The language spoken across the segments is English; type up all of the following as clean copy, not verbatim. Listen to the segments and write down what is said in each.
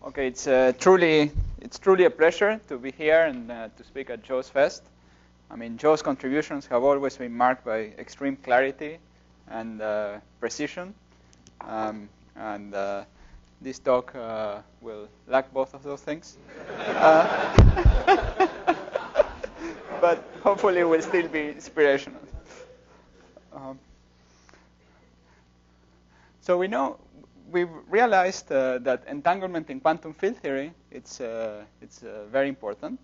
Okay, it's truly a pleasure to be here and to speak at Joe's Fest. I mean, Joe's contributions have always been marked by extreme clarity and precision, and this talk will lack both of those things. But hopefully it will still be inspirational. So we've realized that entanglement in quantum field theory it's very important.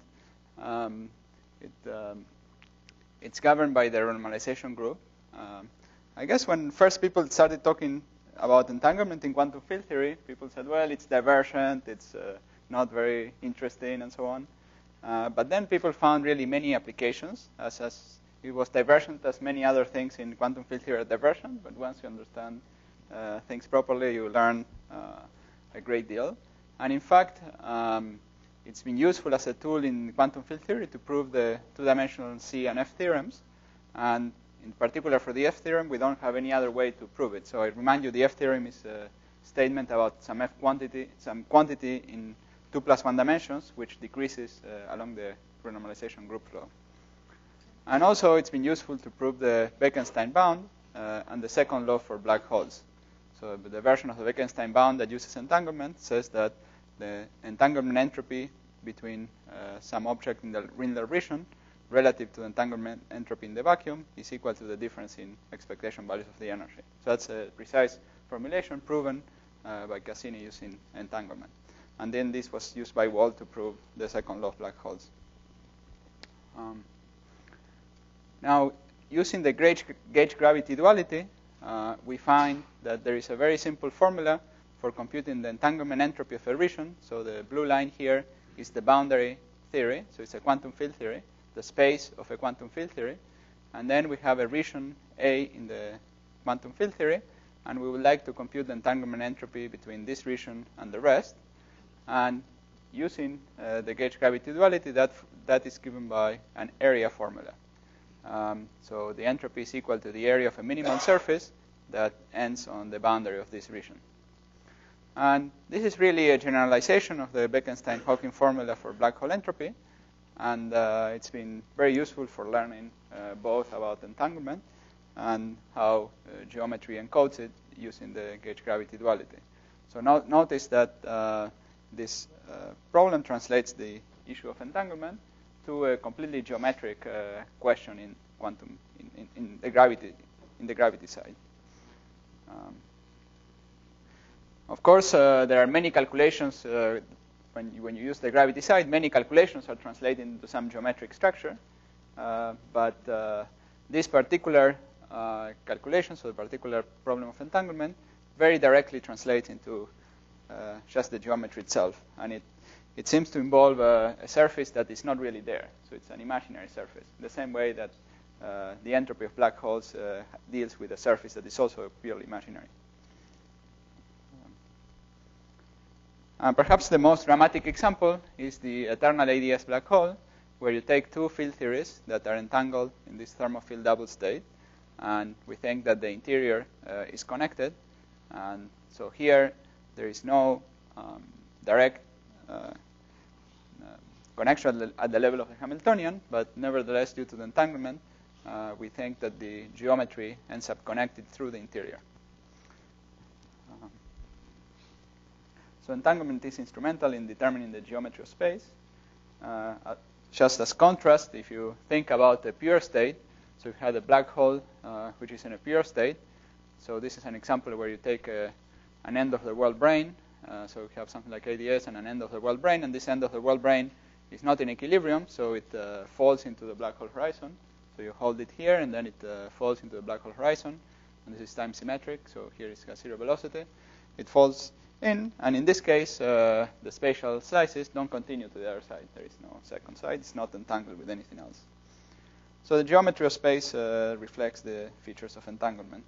It's governed by the renormalization group. I guess when first people started talking about entanglement in quantum field theory, people said, well, it's divergent, it's not very interesting, and so on. But then people found really many applications, as it was divergent as many other things in quantum field theory are divergent, but once you understand things properly, you learn a great deal. And in fact, it's been useful as a tool in quantum field theory to prove the two-dimensional C and F theorems. And in particular for the F theorem, we don't have any other way to prove it. So I remind you, the F theorem is a statement about some quantity in 2 + 1 dimensions, which decreases along the renormalization group flow. And also, it's been useful to prove the Bekenstein bound and the second law for black holes. So the version of the Bekenstein bound that uses entanglement says that the entanglement entropy between some object in the Rindler region relative to the entanglement entropy in the vacuum is equal to the difference in expectation values of the energy. So that's a precise formulation proven by Cassini using entanglement. And then this was used by Wald to prove the second law of black holes. Now, using the gauge gravity duality, we find that there is a very simple formula for computing the entanglement entropy of a region. So the blue line here is the boundary theory. So it's a quantum field theory, the space of a quantum field theory. And then we have a region A in the quantum field theory. And we would like to compute the entanglement entropy between this region and the rest. And using the gauge gravity duality, that is given by an area formula. So the entropy is equal to the area of a minimal surface that ends on the boundary of this region. And this is really a generalization of the Bekenstein-Hawking formula for black hole entropy. And it's been very useful for learning both about entanglement and how geometry encodes it using the gauge gravity duality. So notice that this problem translates the issue of entanglement to a completely geometric question in quantum in the gravity side. Of course, there are many calculations when you use the gravity side. Many calculations are translated into some geometric structure, but this particular calculation, so the particular problem of entanglement, very directly translates into just the geometry itself, and it seems to involve a surface that is not really there. So it's an imaginary surface, the same way that the entropy of black holes deals with a surface that is also purely imaginary. And perhaps the most dramatic example is the eternal ADS black hole, where you take two field theories that are entangled in this thermofield double state, and we think that the interior is connected. And so here there is no direct connection at the level of the Hamiltonian, but nevertheless, due to the entanglement, we think that the geometry ends up connected through the interior. So entanglement is instrumental in determining the geometry of space. Just as contrast, if you think about a pure state, so you had a black hole which is in a pure state. So this is an example where you take an end of the world brane. So you have something like ADS and an end of the world brane, and this end of the world brane is not in equilibrium, so it falls into the black hole horizon. So you hold it here, and then it falls into the black hole horizon, and this is time symmetric. So here it has zero velocity. It falls in, and in this case, the spatial slices don't continue to the other side. There is no second side. It's not entangled with anything else. So the geometry of space reflects the features of entanglement.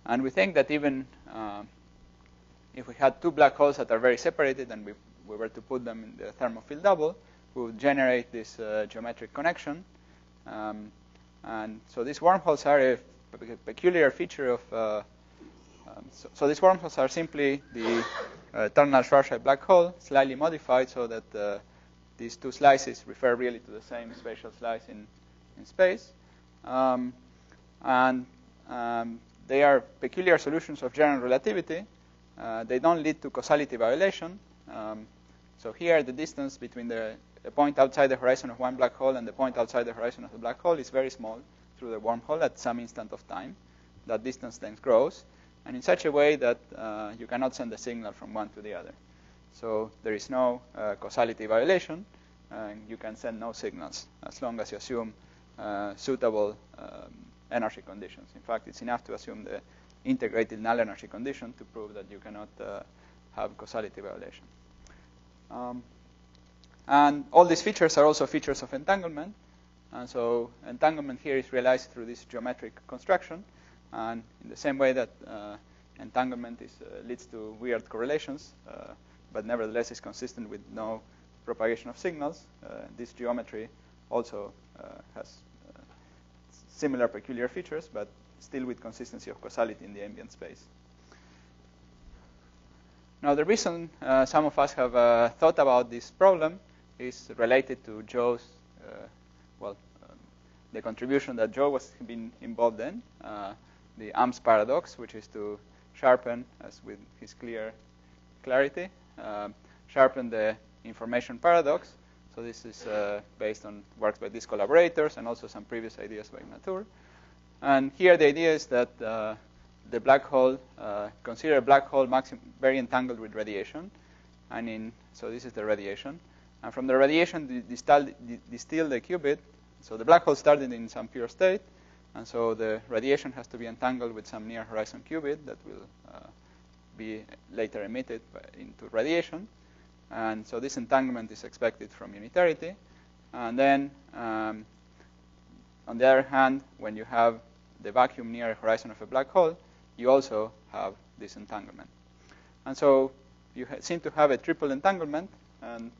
And we think that even if we had two black holes that are very separated and we were to put them in the thermofield double, we would generate this geometric connection. And so these wormholes are a peculiar feature of So these wormholes are simply the eternal Schwarzschild black hole, slightly modified so that these two slices refer really to the same spatial slice in space. And they are peculiar solutions of general relativity. They don't lead to causality violation. So here, the distance between the point outside the horizon of one black hole and the point outside the horizon of the black hole is very small through the wormhole at some instant of time. That distance then grows, and in such a way that you cannot send a signal from one to the other. So there is no causality violation, and you can send no signals as long as you assume suitable energy conditions. In fact, it's enough to assume the integrated null energy condition to prove that you cannot have causality violation. And all these features are also features of entanglement. And so entanglement here is realized through this geometric construction. And in the same way that entanglement leads to weird correlations, but nevertheless is consistent with no propagation of signals, this geometry also has similar peculiar features, but still with consistency of causality in the ambient space. Now, the reason some of us have thought about this problem is related to Djordje's, the contribution that Djordje was been involved in, the AMS paradox, which is to sharpen, as with his clarity, sharpen the information paradox. So this is based on works by these collaborators and also some previous ideas by Natur. And here the idea is that the black hole, consider a black hole very entangled with radiation. So this is the radiation. And from the radiation, distill the qubit. So the black hole started in some pure state. And so the radiation has to be entangled with some near horizon qubit that will be later emitted into radiation. And so this entanglement is expected from unitarity. And then, on the other hand, when you have the vacuum near a horizon of a black hole, you also have this entanglement. And so you seem to have a triple entanglement, and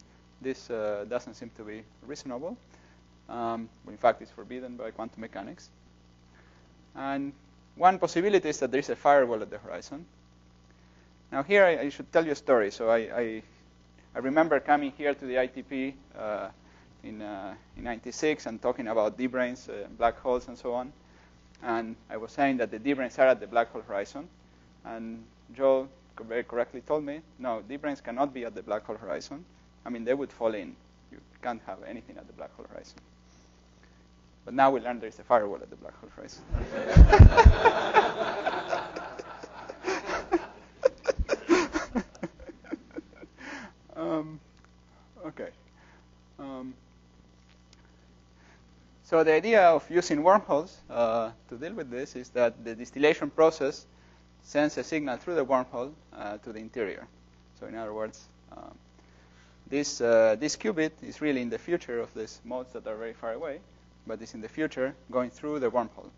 this doesn't seem to be reasonable. In fact, it's forbidden by quantum mechanics. And one possibility is that there is a firewall at the horizon. Now here I should tell you a story. So I remember coming here to the ITP in '96 and talking about D-branes, black holes, and so on. And I was saying that the D-branes are at the black hole horizon. And Joe very correctly told me, no, D-branes cannot be at the black hole horizon. I mean, they would fall in. You can't have anything at the black hole horizon. But now we learn there is a firewall at the black hole horizon. Okay. So the idea of using wormholes to deal with this is that the distillation process sends a signal through the wormhole to the interior. So in other words, this qubit is really in the future of these modes that are very far away, but it's in the future going through the wormhole.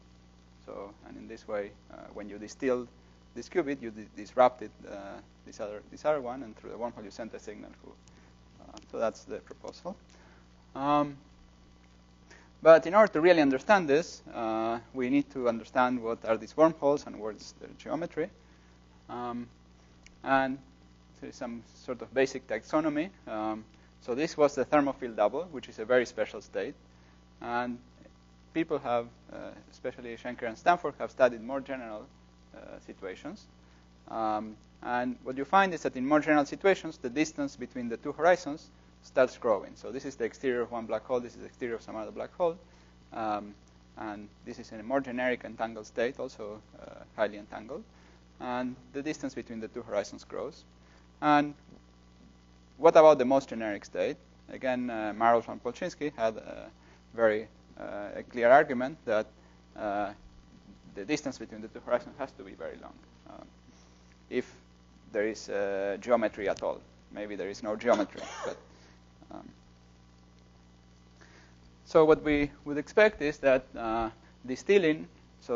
So, and in this way, when you distill this qubit, you disrupted this other one, and through the wormhole you send a signal. So that's the proposal. But in order to really understand this, we need to understand what are these wormholes and what's their geometry. And there is some sort of basic taxonomy. So this was the thermophile double, which is a very special state. And people have, especially Schenker and Stanford, have studied more general situations. And what you find is that in more general situations, the distance between the two horizons starts growing. So this is the exterior of one black hole. This is the exterior of some other black hole. And this is in a more generic entangled state, also highly entangled. And the distance between the two horizons grows. And what about the most generic state? Again, Marolf and Polchinski had a very clear argument that the distance between the two horizons has to be very long if there is geometry at all. Maybe there is no geometry. But, so what we would expect is that distilling a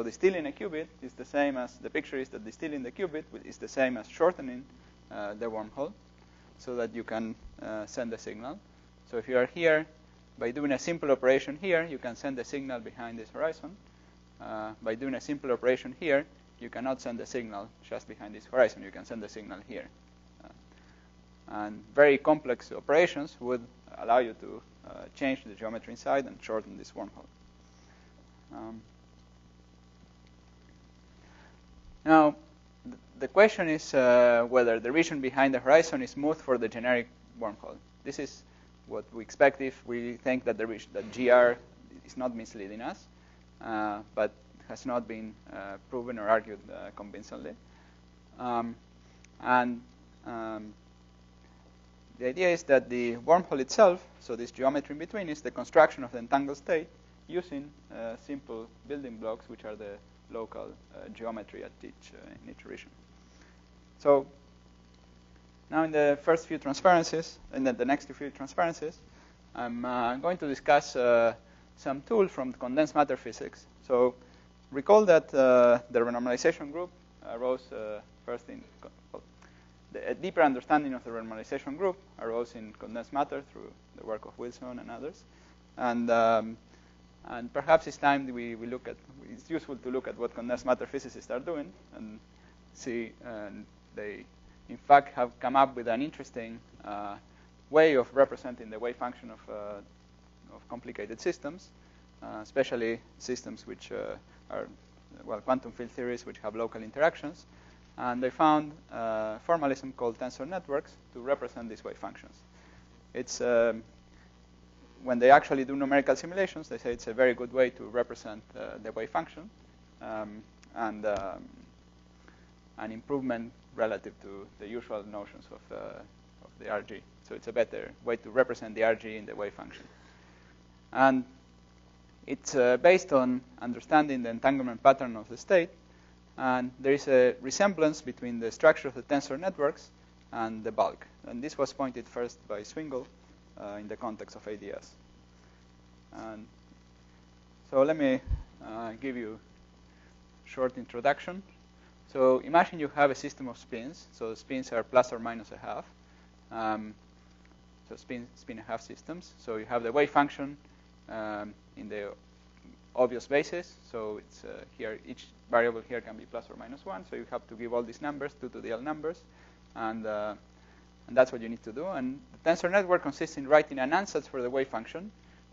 qubit is the same as, the picture is that distilling the qubit is the same as shortening the wormhole so that you can send a signal. So if you are here, by doing a simple operation here, you can send a signal behind this horizon. By doing a simple operation here, you cannot send the signal just behind this horizon. You can send the signal here. And very complex operations would allow you to change the geometry inside and shorten this wormhole. Now, the question is whether the region behind the horizon is smooth for the generic wormhole. This is what we expect if we think that the region, that GR is not misleading us, but has not been proven or argued convincingly. The idea is that the wormhole itself, so this geometry in between, is the construction of the entangled state using simple building blocks, which are the local geometry at in each region. So now in the first few transparencies, and then the next few transparencies, I'm going to discuss some tool from condensed matter physics. So recall that the renormalization group arose first in, a deeper understanding of the renormalization group arose in condensed matter through the work of Wilson and others. And perhaps it's time we look at, it's useful to look at what condensed matter physicists are doing and see, they in fact have come up with an interesting way of representing the wave function of complicated systems, especially systems which are, well, quantum field theories which have local interactions. And they found a formalism called tensor networks to represent these wave functions. It's when they actually do numerical simulations, they say it's a very good way to represent the wave function and an improvement relative to the usual notions of the RG. So it's a better way to represent the RG in the wave function. And it's based on understanding the entanglement pattern of the state. And there is a resemblance between the structure of the tensor networks and the bulk. And this was pointed first by Swingle in the context of ADS. And so let me give you a short introduction. So imagine you have a system of spins. So the spins are plus or minus a half. So spin a half systems. So you have the wave function in the obvious basis. So it's here, each variable here can be plus or minus 1. So you have to give all these numbers, 2 to the L numbers. And that's what you need to do. And the tensor network consists in writing an ansatz for the wave function,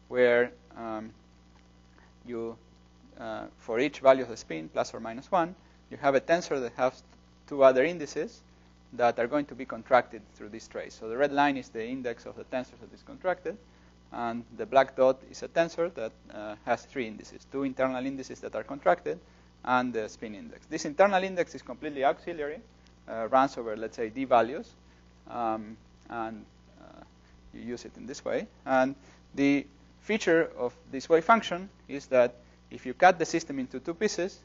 where you, for each value of the spin, plus or minus 1, you have a tensor that has 2 other indices that are going to be contracted through this trace. So the red line is the index of the tensor that is contracted, and the black dot is a tensor that has 3 indices, 2 internal indices that are contracted, and the spin index. This internal index is completely auxiliary, runs over, let's say, d values, and you use it in this way. And the feature of this wave function is that if you cut the system into 2 pieces,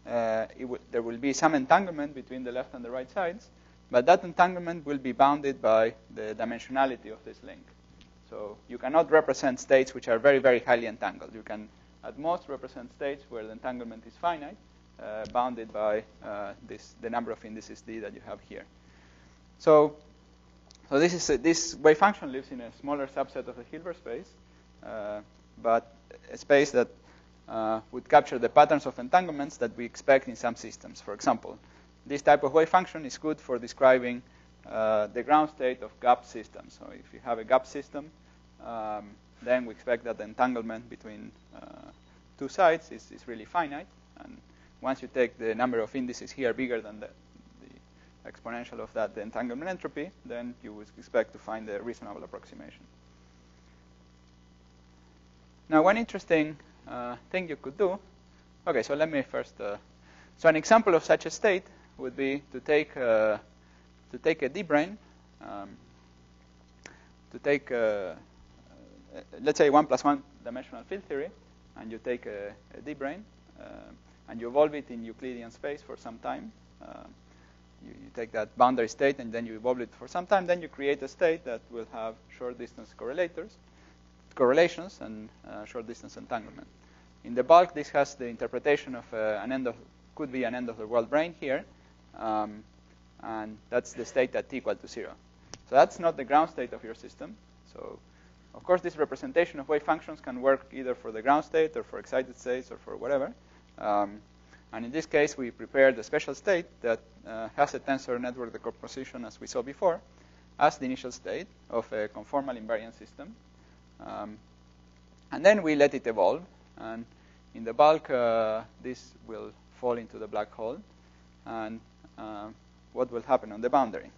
there will be some entanglement between the left and the right sides, but that entanglement will be bounded by the dimensionality of this link. So you cannot represent states which are very, very highly entangled. You can, at most, represent states where the entanglement is finite, bounded by the number of indices d that you have here. So this wave function lives in a smaller subset of the Hilbert space, but a space that would capture the patterns of entanglements that we expect in some systems. For example, this type of wave function is good for describing the ground state of gap systems. So if you have a gap system, then we expect that the entanglement between 2 sides is really finite. And once you take the number of indices here bigger than the exponential of that, the entanglement entropy, then you would expect to find a reasonable approximation. Now, one interesting thing you could do, okay, so let me first, so an example of such a state would be to take a D-brane, to take, let's say, 1 plus 1 dimensional field theory, and you take a D-brane, and you evolve it in Euclidean space for some time. You take that boundary state, and then you evolve it for some time. Then you create a state that will have short-distance correlations, and short-distance entanglement. In the bulk, this has the interpretation of could be an end-of-the-world brane here, and that's the state at t equal to 0. So that's not the ground state of your system. So, of course, this representation of wave functions can work either for the ground state or for excited states or for whatever. And in this case, we prepared a special state that has a tensor network decomposition, as we saw before, as the initial state of a conformal invariant system. And then we let it evolve. And in the bulk, this will fall into the black hole. And what will happen on the boundary?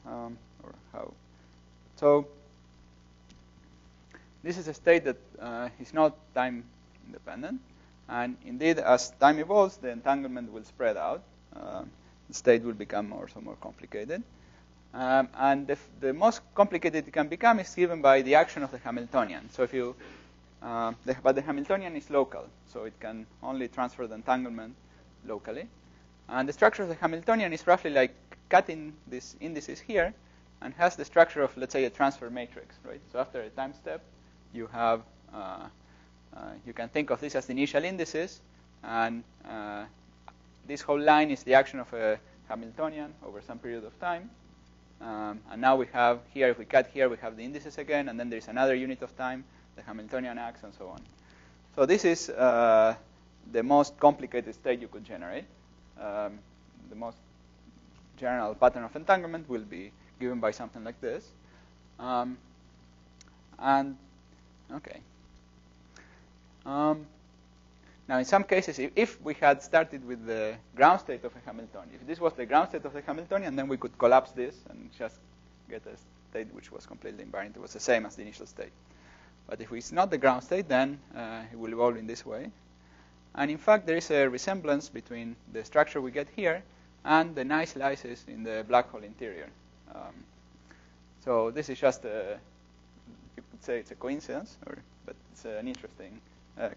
Or how? So this is a state that is not time independent. And indeed, as time evolves, the entanglement will spread out. The state will become more complicated. And the most complicated it can become is given by the action of the Hamiltonian. So if you, but the Hamiltonian is local, so it can only transfer the entanglement locally. And the structure of the Hamiltonian is roughly like cutting these indices here, and has the structure of, let's say, a transfer matrix, right? So after a time step, you have, you can think of this as the initial indices, and this whole line is the action of a Hamiltonian over some period of time. And now we have here, if we cut here, we have the indices again, and then there's another unit of time, the Hamiltonian acts, and so on. So this is the most complicated state you could generate. The most general pattern of entanglement will be given by something like this. Okay. Now, in some cases, if we had started with the ground state of a Hamiltonian, if this was the ground state of the Hamiltonian, then we could collapse this and just get a state which was completely invariant. It was the same as the initial state. But if it's not the ground state, then it will evolve in this way. And in fact, there is a resemblance between the structure we get here and the nice slices in the black hole interior. So this is just a, you could say it's a coincidence, but it's an interesting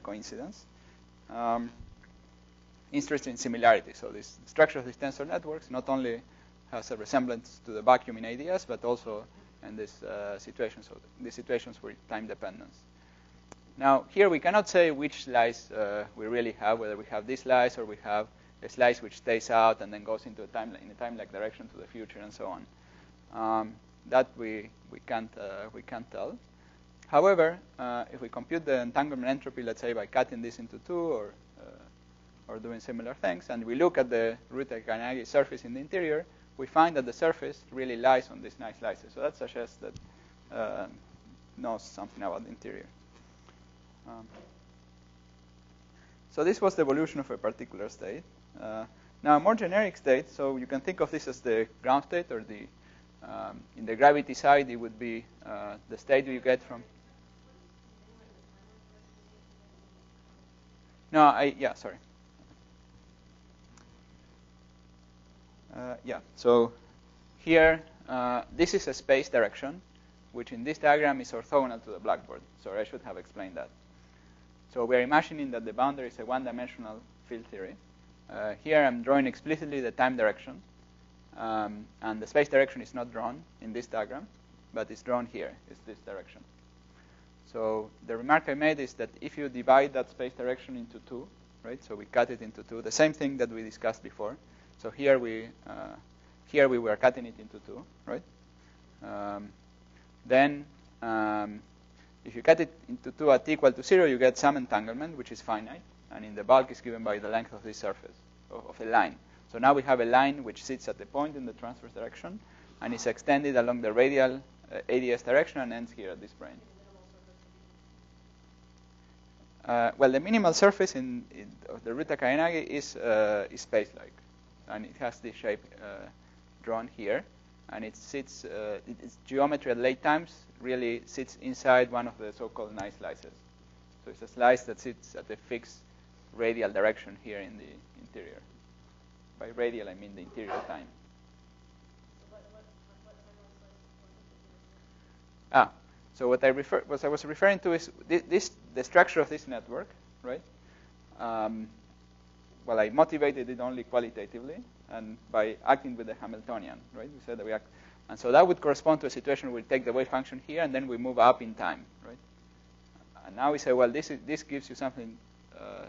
coincidence. Interesting similarity. So this structure of these tensor networks not only has a resemblance to the vacuum in ADS, but also in this situation. So the situations with time dependence. Now here we cannot say which slice we really have, whether we have this slice or we have a slice which stays out and then goes into a time-like direction to the future and so on. That we can't tell. However, if we compute the entanglement entropy, let's say by cutting this into two or doing similar things, and we look at the Rüther-Kainagi surface in the interior, we find that the surface really lies on these nice slices. So that suggests that knows something about the interior. So this was the evolution of a particular state. Now, a more generic state, so you can think of this as the ground state, or the in the gravity side, it would be the state you get from. Sorry. So here, this is a space direction, which in this diagram is orthogonal to the blackboard. So I should have explained that. So we're imagining that the boundary is a one-dimensional field theory. Here I'm drawing explicitly the time direction. And the space direction is not drawn in this diagram, but it's drawn here. It's this direction. So the remark I made is that if you divide that space direction into two, right? So we cut it into two, the same thing that we discussed before. So here we were cutting it into two, right? Then if you cut it into two at t equal to 0, you get some entanglement, which is finite, and in the bulk is given by the length of this surface of a line. So now we have a line which sits at the point in the transverse direction and is extended along the radial ADS direction and ends here at this point. Well, the minimal surface of the Rüther-Kainagi is space-like, and it has this shape drawn here, and it sits. Its geometry at late times really sits inside one of the so-called nice slices. So it's a slice that sits at a fixed radial direction here in the interior. By radial, I mean the interior time. So what I was referring to is the structure of this network, right? Well, I motivated it only qualitatively and by acting with the Hamiltonian, right? We said that we act, and so that would correspond to a situation where we take the wave function here and then we move up in time, right? And now we say, well, this gives you something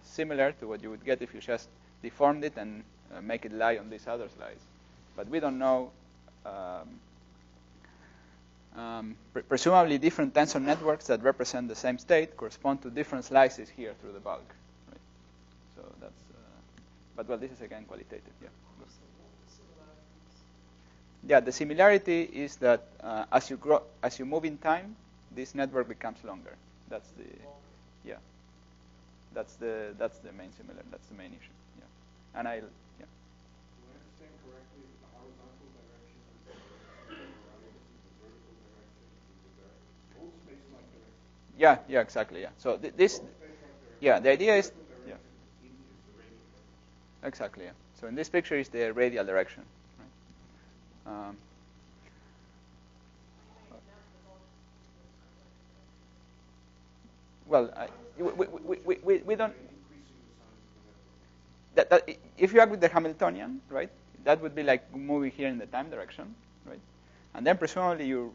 similar to what you would get if you just deformed it and make it lie on this other slice. But we don't know. Presumably, different tensor networks that represent the same state correspond to different slices here through the bulk. Right? So But well, this is again qualitative. Yeah. Yeah, the similarity is that as you move in time, this network becomes longer. That's the that's the main that's the main issue. Yeah, and Do I understand correctly that the horizontal direction is the vertical direction is the whole space-like direction? Yeah, exactly. Yeah. So this, yeah, the idea is, yeah, exactly. Yeah. So in this picture is the radial direction. Right? Well, we don't. That if you act with the Hamiltonian, right, that would be like moving here in the time direction, right? And then presumably you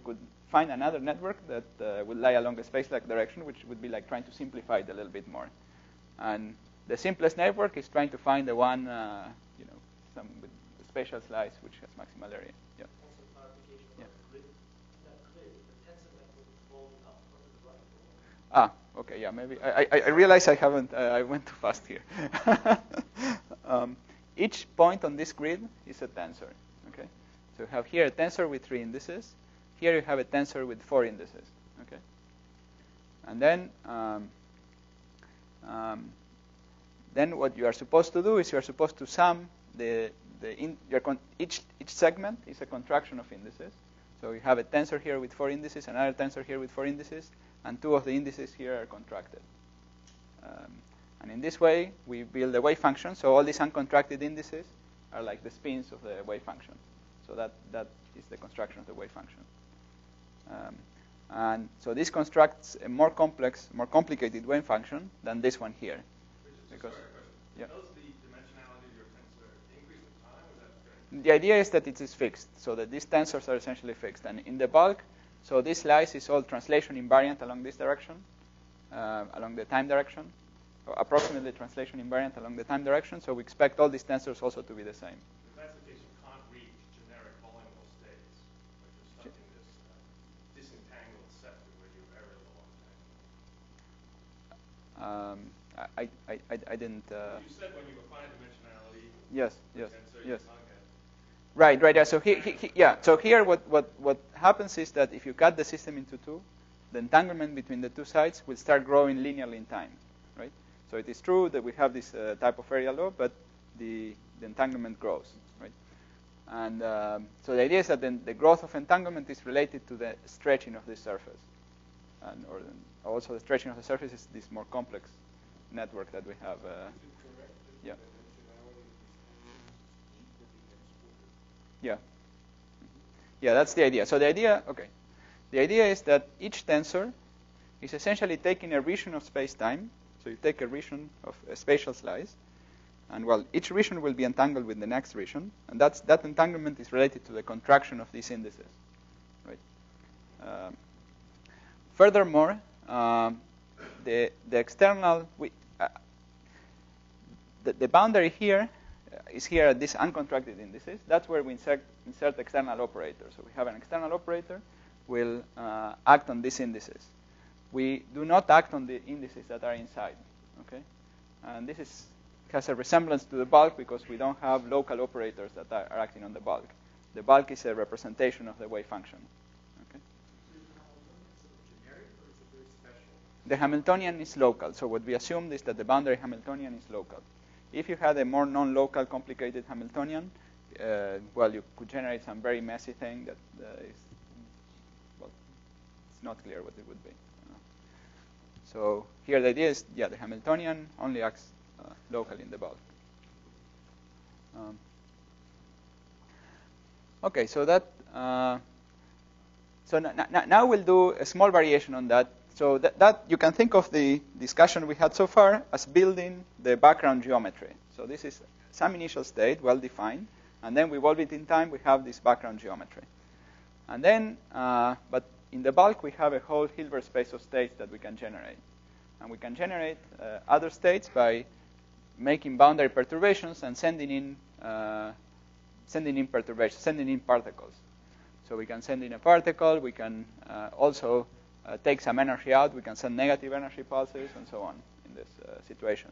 could find another network that would lie along a space-like direction, which would be like trying to simplify it a little bit more. And the simplest network is trying to find the one, some with the spatial slice which has maximal area. Yeah. Also clarification about the grid. That grid, the tensor network is rolling up or to the right. Okay, yeah, maybe. I realize I haven't, I went too fast here. Each point on this grid is a tensor, okay? So you have here a tensor with 3 indices. Here you have a tensor with 4 indices, okay? And then what you are supposed to do is you are supposed to sum each segment is a contraction of indices. So you have a tensor here with 4 indices, another tensor here with 4 indices, and 2 of the indices here are contracted. And in this way, we build a wave function. So all these uncontracted indices are like the spins of the wave function. So that is the construction of the wave function. And so this constructs a more complicated wave function than this one here. Because, yeah. Does the dimensionality of your tensor increase with time, or is that fixed? The idea is that it is fixed, so that these tensors are essentially fixed. And in the bulk, so this slice is all translation invariant along this direction, along the time direction, or approximately translation invariant along the time direction. So we expect all these tensors also to be the same. If that's the case, you can't reach generic polynomial states, like you're stuck in this disentangled set where you vary the long time. I didn't. You said when you apply dimensionality. Yes. Tensor, you can't get. Right. Yeah. So So here, what happens is that if you cut the system into 2, the entanglement between the 2 sides will start growing linearly in time, right? So it is true that we have this type of area law, but the entanglement grows, right? And so the idea is that the growth of entanglement is related to the stretching of this surface, and also the stretching of the surface is this more complex network that we have. Yeah. Yeah, that's the idea. So the idea is that each tensor is essentially taking a region of space-time. So you take a region of a spatial slice, and well, each region will be entangled with the next region, and that entanglement is related to the contraction of these indices, right? Furthermore, the external the boundary here is here at these uncontracted indices. That's where we insert external operators. So we have an external operator will act on these indices. We do not act on the indices that are inside. Okay, and this has a resemblance to the bulk because we don't have local operators that are acting on the bulk. The bulk is a representation of the wave function. Okay. The Hamiltonian is local. So what we assumed is that the boundary Hamiltonian is local. If you had a more non-local, complicated Hamiltonian, well, you could generate some very messy thing that is, well, it's not clear what it would be. So here the idea is, yeah, the Hamiltonian only acts locally in the bulk. Okay, so that. So now we'll do a small variation on that. So that you can think of the discussion we had so far as building the background geometry. So this is some initial state, well defined, and then we evolve it in time. We have this background geometry, and then, but in the bulk we have a whole Hilbert space of states that we can generate, and we can generate other states by making boundary perturbations and sending in perturbations, sending in particles. So we can send in a particle. We can also take some energy out. We can send negative energy pulses and so on in this situation.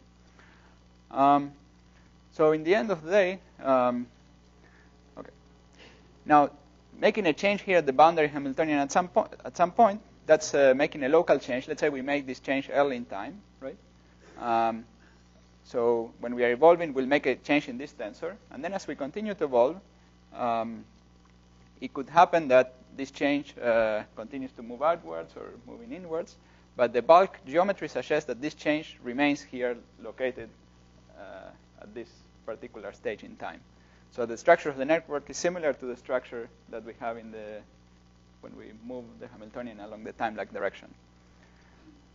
So in the end of the day, okay. Now, making a change here at the boundary Hamiltonian at some point, that's making a local change. Let's say we make this change early in time, right? So when we are evolving, we'll make a change in this tensor. And then as we continue to evolve, it could happen that this change continues to move outwards or moving inwards. But the bulk geometry suggests that this change remains here located at this particular stage in time. So the structure of the network is similar to the structure that we have when we move the Hamiltonian along the time-like direction.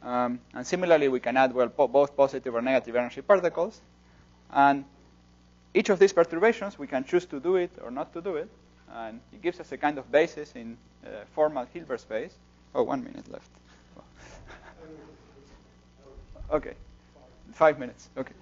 And similarly, we can add both positive or negative energy particles. And each of these perturbations, we can choose to do it or not to do it. And it gives us a kind of basis in formal Hilbert space. Oh, 1 minute left. Okay, 5 minutes. Okay.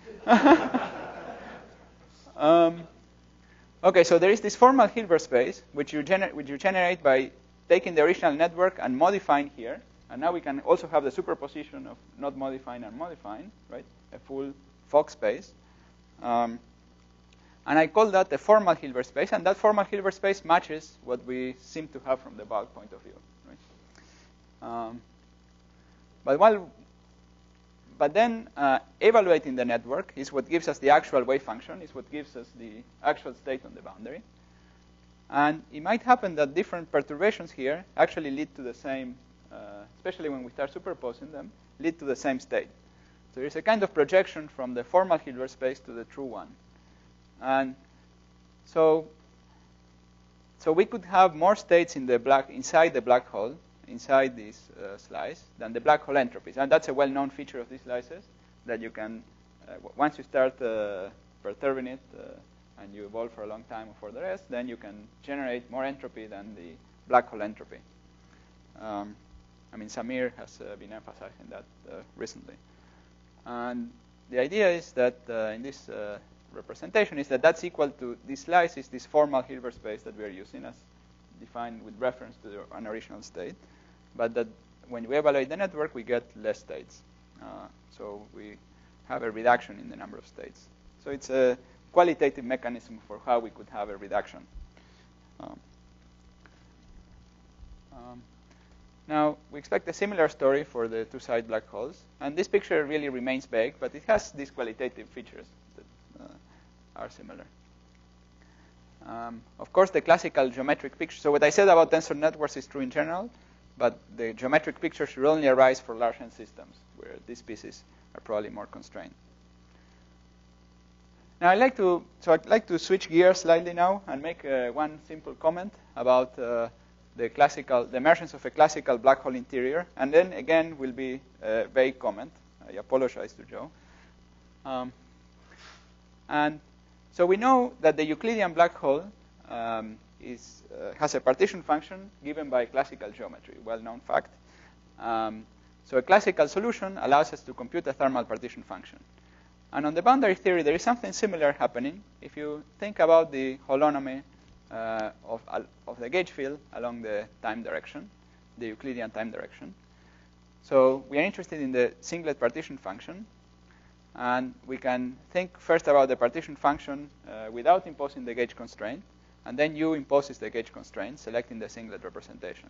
Okay, so there is this formal Hilbert space, which you generate by taking the original network and modifying here. And now we can also have the superposition of not modifying and modifying, right? A full Fock space. And I call that the formal Hilbert space. And that formal Hilbert space matches what we seem to have from the bulk point of view, right? But then evaluating the network is what gives us the actual wave function, is what gives us the actual state on the boundary. And it might happen that different perturbations here actually lead to the same, especially when we start superposing them, lead to the same state. So there's a kind of projection from the formal Hilbert space to the true one. And so we could have more states in inside the black hole, inside this slice, than the black hole entropies. And that's a well-known feature of these slices, that you can, once you start perturbing it, and you evolve for a long time for the rest, then you can generate more entropy than the black hole entropy. I mean, Samir has been emphasizing that recently. And the idea is that in this representation is that that's equal to this slice is this formal Hilbert space that we are using as defined with reference to an original state, but that when we evaluate the network, we get less states. So we have a reduction in the number of states. So it's a qualitative mechanism for how we could have a reduction. Now, we expect a similar story for the two-side black holes. And this picture really remains vague, but it has these qualitative features that are similar. Of course, the classical geometric picture. So what I said about tensor networks is true in general, but the geometric picture should only arise for large N systems, where these species are probably more constrained. Now, I'd like to switch gears slightly now and make one simple comment about the emergence of a classical black hole interior, and then again will be a vague comment. I apologize to Joe. And so we know that the Euclidean black hole has a partition function given by classical geometry, well-known fact. So a classical solution allows us to compute a thermal partition function. And on the boundary theory, there is something similar happening. If you think about the holonomy of the gauge field along the time direction, the Euclidean time direction. So we are interested in the singlet partition function. And we can think first about the partition function without imposing the gauge constraint. And then U imposes the gauge constraint, selecting the singlet representation.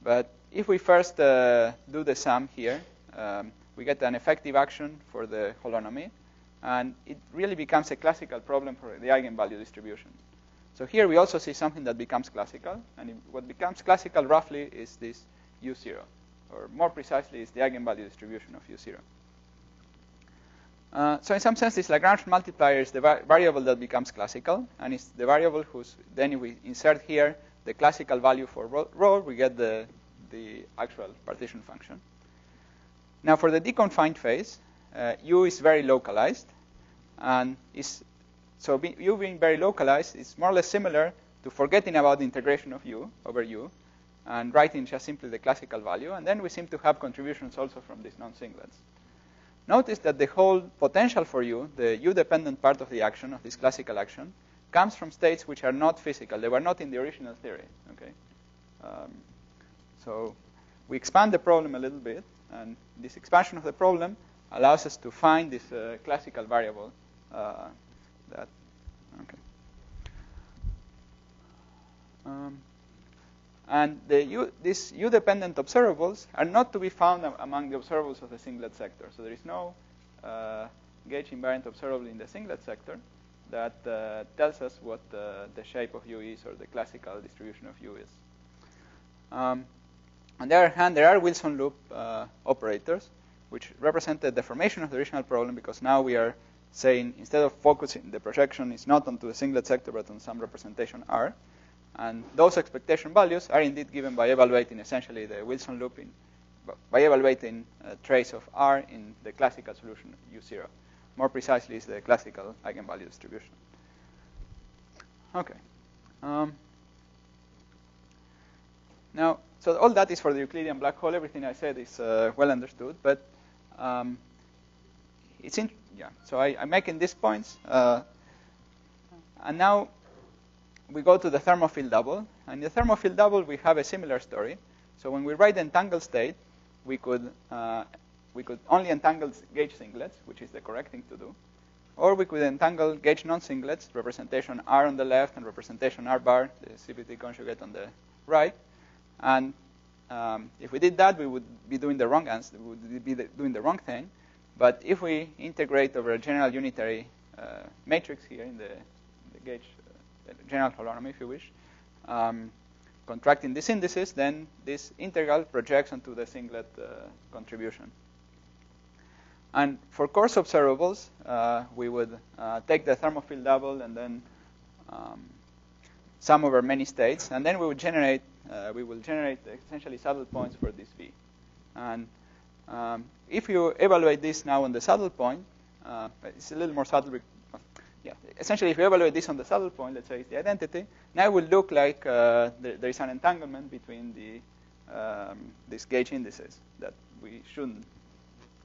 But if we first do the sum here, we get an effective action for the holonomy. And it really becomes a classical problem for the eigenvalue distribution. So here we also see something that becomes classical. And what becomes classical roughly is this U0. Or more precisely, is the eigenvalue distribution of U0. So in some sense, this Lagrange multiplier is the variable that becomes classical, and it's the variable then we insert here the classical value for rho, we get the actual partition function. Now for the deconfined phase, U is very localized, and U being very localized is more or less similar to forgetting about the integration of U over U, and writing just simply the classical value, and then we seem to have contributions also from these non-singlets. Notice that the whole potential for U, the U-dependent part of the action, of this classical action, comes from states which are not physical. They were not in the original theory. Okay. So we expand the problem a little bit, and this expansion of the problem allows us to find this classical variable that. Okay. And these U-dependent observables are not to be found among the observables of the singlet sector. So there is no gauge invariant observable in the singlet sector that tells us what the shape of U is or the classical distribution of U is. On the other hand, there are Wilson loop operators, which represent the deformation of the original problem, because now we are saying, instead of focusing the projection is not onto the singlet sector but on some representation R. And those expectation values are indeed given by evaluating essentially the Wilson loop by evaluating a trace of R in the classical solution U0. More precisely, is the classical eigenvalue distribution. Okay. Now, so all that is for the Euclidean black hole. Everything I said is well understood, but it's in. Yeah. So I'm making these points, and now we go to the thermofield double. And in the thermofield double, we have a similar story. So when we write the entangled state, we could only entangle gauge singlets, which is the correct thing to do. Or we could entangle gauge non-singlets, representation R on the left and representation R bar, the CPT conjugate on the right. And if we did that, we would be doing the wrong answer. We would be doing the wrong thing. But if we integrate over a general unitary matrix here in the gauge general holonomy, if you wish, contracting these indices, then this integral projects onto the singlet contribution. And for coarse observables, we would take the thermofield double and then sum over many states, and then we will generate essentially saddle points for this V. And if you evaluate this now on the saddle point, it's a little more subtle. Yeah, essentially, if you evaluate this on the saddle point, let's say it's the identity, now it will look like there is an entanglement between these gauge indices that we shouldn't.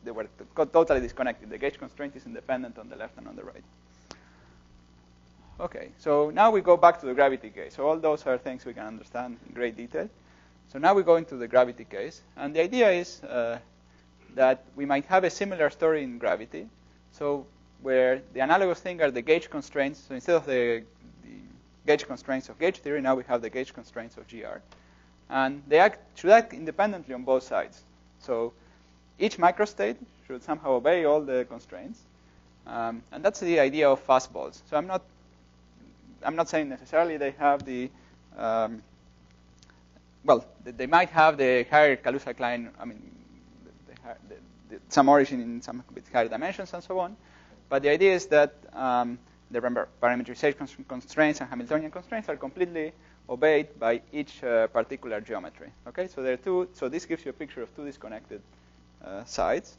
They were totally disconnected. The gauge constraint is independent on the left and on the right. Okay, so now we go back to the gravity case. So all those are things we can understand in great detail. So now we go into the gravity case. And the idea is that we might have a similar story in gravity. So where the analogous thing are the gauge constraints. So instead of the gauge constraints of gauge theory, now we have the gauge constraints of GR. And they should act independently on both sides. So each microstate should somehow obey all the constraints. And that's the idea of fastballs. So I'm not saying necessarily they have the, they might have the higher Kaluza-Klein, some origin in some bit higher dimensions and so on. But the idea is that the parameterization constraints and Hamiltonian constraints are completely obeyed by each particular geometry. Okay, so there are two. So this gives you a picture of two disconnected sides,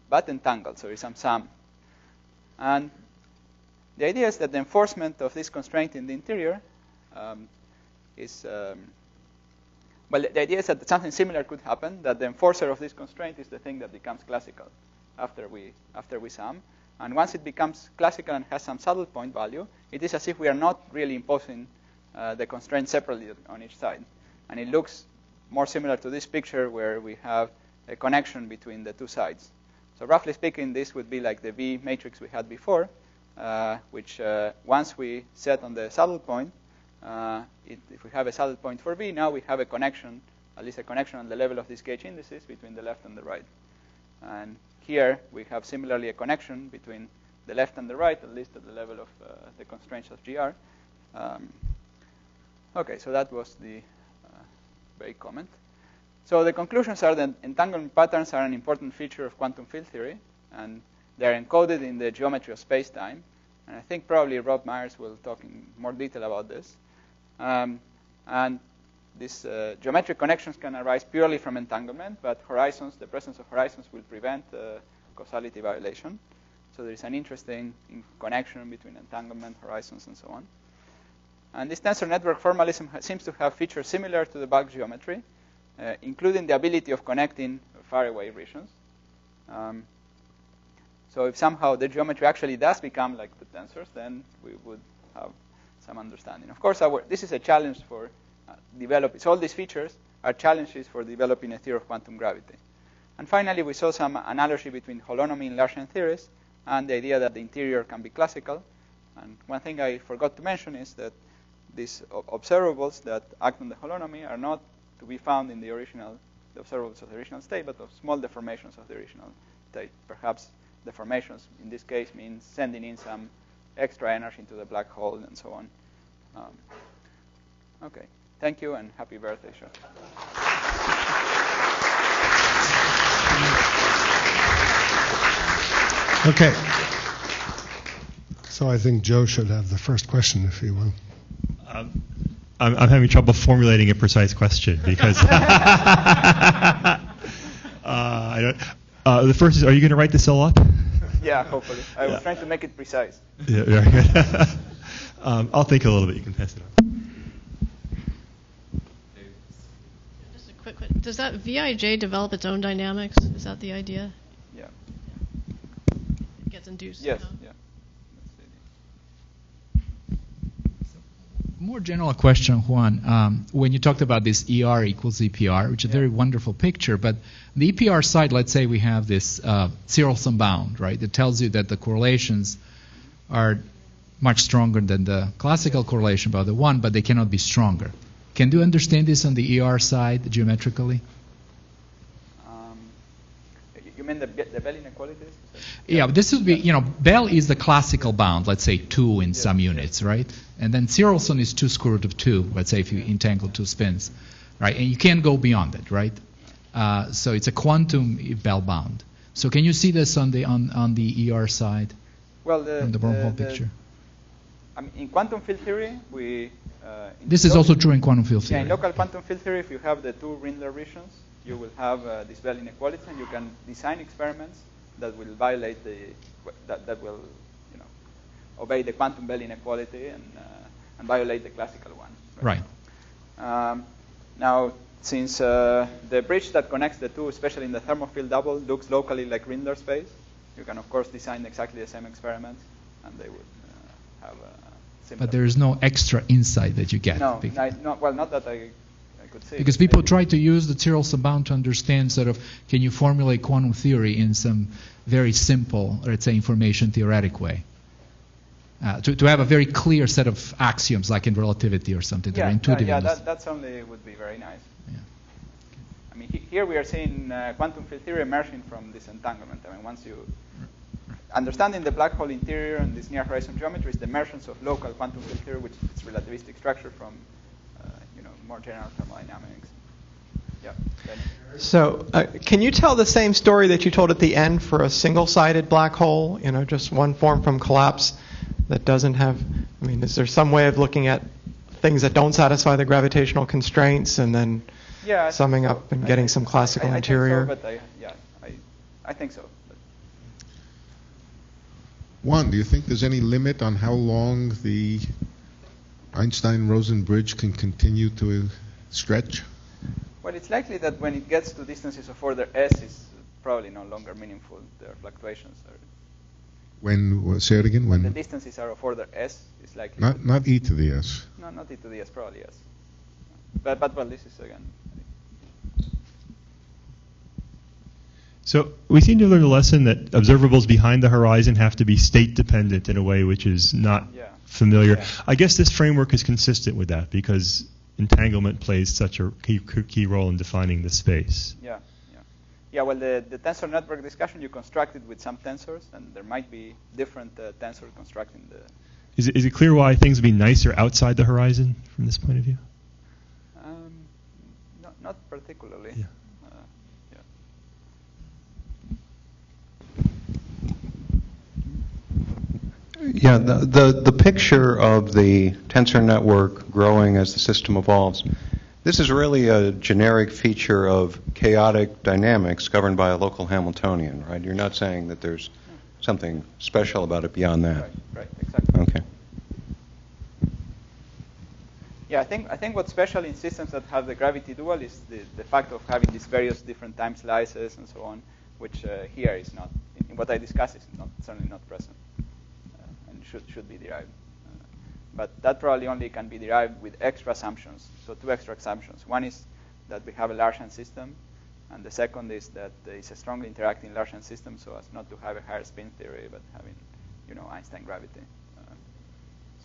but entangled. So there's some sum. And the idea is that the enforcement of this constraint in the interior is the idea is that something similar could happen. That the enforcer of this constraint is the thing that becomes classical after we sum. And once it becomes classical and has some saddle point value, it is as if we are not really imposing the constraint separately on each side. And it looks more similar to this picture where we have a connection between the two sides. So roughly speaking, this would be like the V matrix we had before, which once we set on the saddle point, if we have a saddle point for V, now we have a connection, at least a connection on the level of these gauge indices between the left and the right. And here we have similarly a connection between the left and the right, at least at the level of the constraints of GR. Okay, so that was the vague comment. So the conclusions are that entanglement patterns are an important feature of quantum field theory, and they're encoded in the geometry of space-time. And I think probably Rob Myers will talk in more detail about this. And these geometric connections can arise purely from entanglement, but the presence of horizons will prevent causality violation. So there is an interesting connection between entanglement, horizons, and so on. And this tensor network formalism seems to have features similar to the bulk geometry, including the ability of connecting faraway regions. So if somehow the geometry actually does become like the tensors, then we would have some understanding. Of course, this is a challenge for developing. So all these features are challenges for developing a theory of quantum gravity. And finally, we saw some analogy between holonomy in large N theories and the idea that the interior can be classical. And one thing I forgot to mention is that these observables that act on the holonomy are not to be found in the observables of the original state, but of small deformations of the original state. Perhaps deformations in this case means sending in some extra energy into the black hole and so on. Okay, thank you and happy birthday, Sean. Okay. So I think Joe should have the first question, if he will. I'm having trouble formulating a precise question because the first is, are you going to write this all up? Yeah, hopefully. I was trying to make it precise. Yeah, very good. I'll think a little bit. You can pass it on. Just a quick one. Does that Vij develop its own dynamics? Is that the idea? Yeah. It gets induced. Yes. somehow? Yeah. More general question, Juan. When you talked about this ER equals EPR, which is a very wonderful picture, but the EPR side, let's say we have this zero sum bound, right? That tells you that the correlations are much stronger than the classical correlation about the one, but they cannot be stronger. Can you understand this on the ER side geometrically? You mean the Bell inequalities? Yeah, this would be, Bell is the classical bound, let's say 2 in some units, right? And then Zerolson is 2 square root of 2, let's say if you entangle 2 spins, right? And you can't go beyond it, right? So it's a quantum Bell bound. So can you see this on the ER side? Well, on the wormhole picture. I mean, in quantum field theory, we. This is also true in quantum field theory. Yeah, in local quantum field theory, if you have the 2 Rindler regions, you will have this Bell inequality, and you can design experiments that will violate that will, obey the quantum Bell inequality and violate the classical one. Right. Now, since the bridge that connects the two, especially in the thermofield double, looks locally like Rindler space, you can of course design exactly the same experiments, and they would have similar. But there is no extra insight that you get. No, not that I could see. Because people try to use the Zerolson bound to understand sort of, can you formulate quantum theory in some very simple, let's say, information theoretic way? To have a very clear set of axioms, like in relativity or something, that are intuitive. Yeah, that certainly would be very nice. Yeah. I mean, here we are seeing quantum field theory emerging from this entanglement. I mean, once you understanding the black hole interior and this near horizon geometry is the emergence of local quantum field theory, which is relativistic structure from more general thermodynamics. Yeah. So, can you tell the same story that you told at the end for a single-sided black hole? Just one form from collapse that doesn't have. I mean, is there some way of looking at things that don't satisfy the gravitational constraints and then summing up and getting some classical interior? I think so, but I think so. Juan, do you think there's any limit on how long the Einstein-Rosen bridge can continue to stretch? Well, it's likely that when it gets to distances of order s, it's probably no longer meaningful. There are fluctuations. Say it again. When the distances are of order s, it's likely. Not e to the s. No, not e to the s, probably s. But well, this is again. So we seem to have learned a lesson that observables behind the horizon have to be state dependent in a way which is not familiar. Yeah. I guess this framework is consistent with that because entanglement plays such a key role in defining the space. Yeah, well, the tensor network discussion, you constructed with some tensors, and there might be different tensors constructing the... Is it clear why things would be nicer outside the horizon from this point of view? Not particularly. Yeah. Yeah, the picture of the tensor network growing as the system evolves, this is really a generic feature of chaotic dynamics governed by a local Hamiltonian, right? You're not saying that there's something special about it beyond that. Right, exactly. Okay. Yeah, I think what's special in systems that have the gravity dual is the fact of having these various different time slices and so on, which here is not, in what I discussed, is certainly not present. Should be derived. But that probably only can be derived with extra assumptions. So 2 extra assumptions. One is that we have a Larsen system, and the second is that it's a strongly interacting Larsen system so as not to have a higher spin theory, but having, Einstein gravity.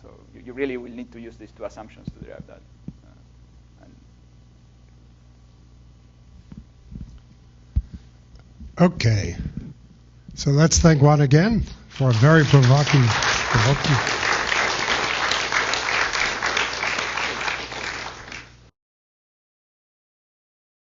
So you really will need to use these two assumptions to derive that. Okay. So let's thank Juan again for a very provoking